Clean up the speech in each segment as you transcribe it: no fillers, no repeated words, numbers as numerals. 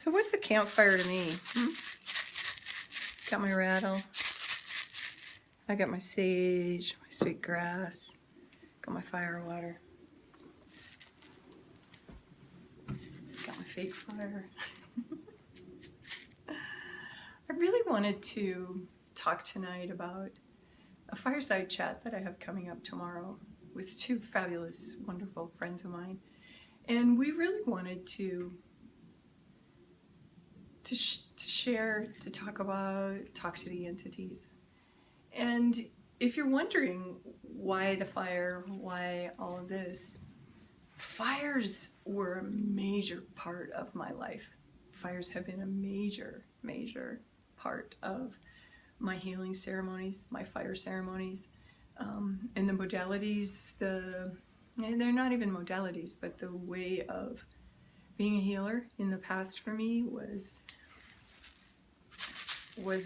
So what's a campfire to me? Got my rattle. I got my sage, my sweet grass. Got my fire water. Got my fake fire. I really wanted to talk tonight about a fireside chat that I have coming up tomorrow with two fabulous, wonderful friends of mine. And we really wanted to share, to talk to the entities. And if you're wondering why the fire, why all of this, fires were a major part of my life. Fires have been a major, major part of my healing ceremonies, my fire ceremonies, and the modalities, and they're not even modalities, but the way of being a healer in the past for me was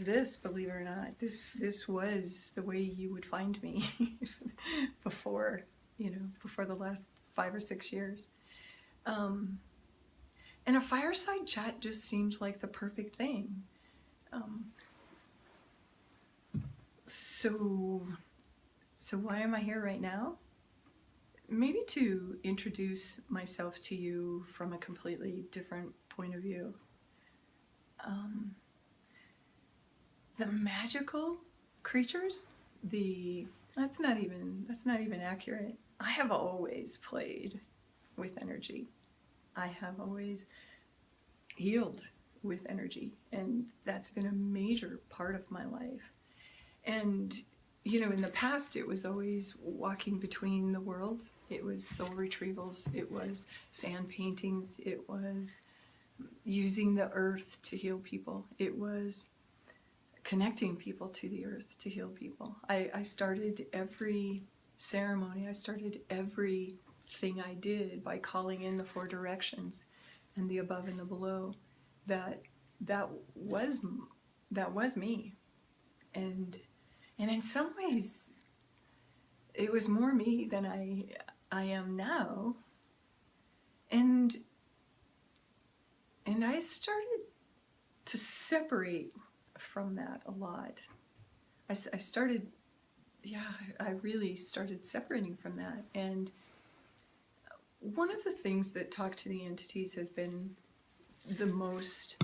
this, believe it or not. This was the way you would find me before the last 5 or 6 years. And a fireside chat just seemed like the perfect thing. So why am I here right now? Maybe to introduce myself to you from a completely different point of view. The magical creatures, that's not even accurate. I have always played with energy. I have always healed with energy, and that's been a major part of my life. And in the past, it was always walking between the worlds. It was soul retrievals. It was sand paintings. It was using the earth to heal people. It was connecting people to the earth to heal people. I started every ceremony, I started everything I did by calling in the 4 directions and the above and the below. That was me. And in some ways, it was more me than I am now. And I started to separate from that a lot. I really started separating from that. And one of the things that Talk to the Entities has been the most,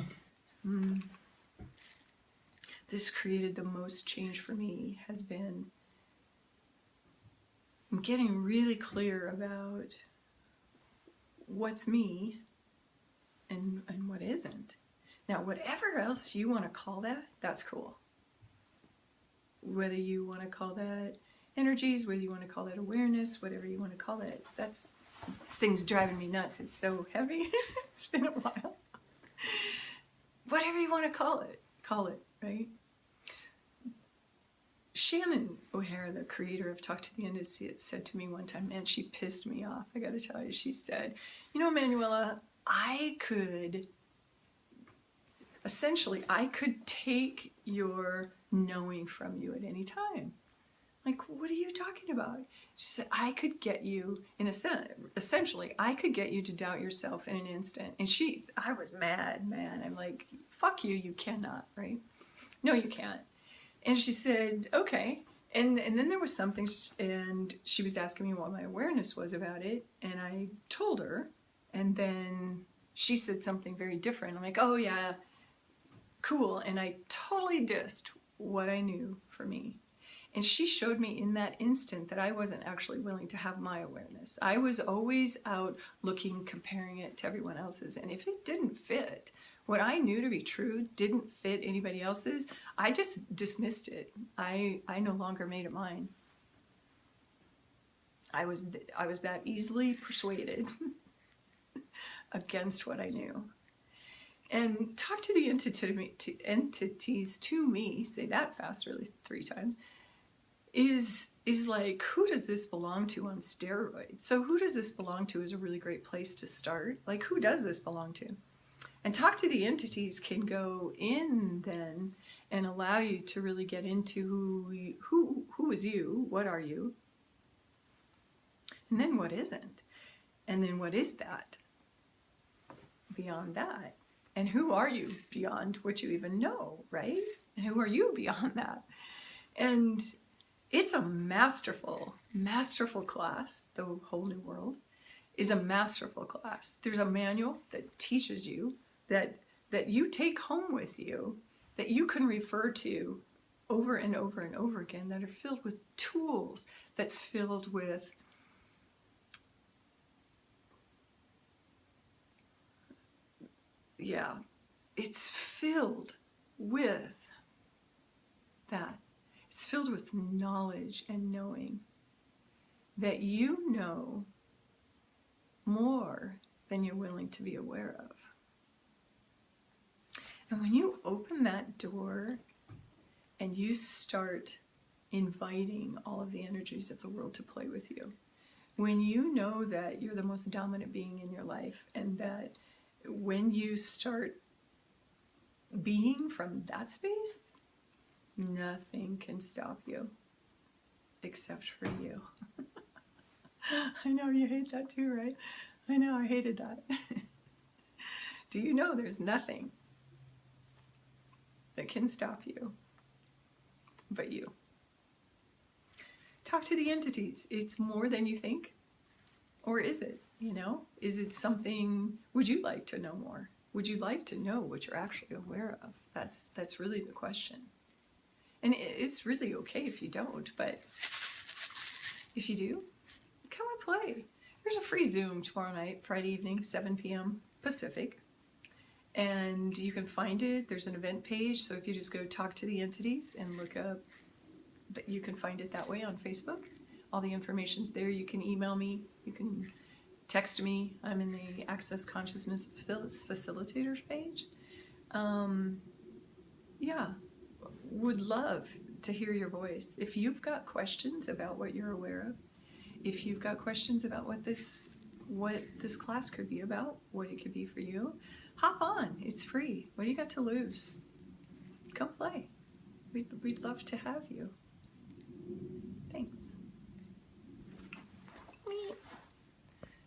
this created the most change for me, has been getting really clear about what's me and what isn't. Now, whatever else you want to call that, that's cool. Whether you want to call that energies, whether you want to call that awareness, whatever you want to call it, this thing's driving me nuts. It's so heavy. It's been a while. Whatever you want to call it, right? Shannon O'Hara, the creator of Talk to the Entities, said to me one time, man, she pissed me off. I got to tell you, she said, Manuela, I could take your knowing from you at any time. Like, what are you talking about? She said, I could get you, essentially, I could get you to doubt yourself in an instant. And I was mad, man. I'm like, fuck you, you cannot, right? No, you can't. And she said, okay. And then there was something, and she was asking me what my awareness was about it. And I told her, and then she said something very different. I'm like, oh yeah, cool. And I totally dissed what I knew for me. And she showed me in that instant that I wasn't actually willing to have my awareness. I was always out looking, comparing it to everyone else's. And if it didn't fit, what I knew to be true didn't fit anybody else's, I just dismissed it. I no longer made it mine. I was that easily persuaded against what I knew. And Talk to the entities to me, say that fast, really 3 times, is like, who does this belong to on steroids? So who does this belong to is a really great place to start. Like, who does this belong to? And Talk to the Entities can go in then and allow you to really get into who is you, what are you, and then what isn't, and then what is that beyond that. And who are you beyond what you even know, right? And who are you beyond that? And it's a masterful, masterful class. The Whole New World is a masterful class. There's a manual that teaches you, that you take home with you, that you can refer to over and over and over again, that are filled with tools, that's filled with it's filled with that. It's filled with knowledge and knowing that you know more than you're willing to be aware of. And when you open that door and you start inviting all of the energies of the world to play with you, when you know that you're the most dominant being in your life, and that when you start being from that space, nothing can stop you except for you. I know you hate that too, right? I know, I hated that. Do you know there's nothing that can stop you but you? Talk to the entities. It's more than you think. Or is it? Is it something? Would you like to know more? Would you like to know what you're actually aware of? That's really the question. And it's really okay if you don't, but if you do, come and play. There's a free Zoom tomorrow night, Friday evening, 7 p.m. Pacific. And you can find it. There's an event page. So if you just go Talk to the Entities and look up, you can find it that way on Facebook. All the information's there. You can email me. You can text me. I'm in the Access Consciousness Facilitators page. Would love to hear your voice. If you've got questions about what you're aware of, if you've got questions about what this class could be about, what it could be for you, hop on. It's free. What do you got to lose? Come play. We'd love to have you. Thanks.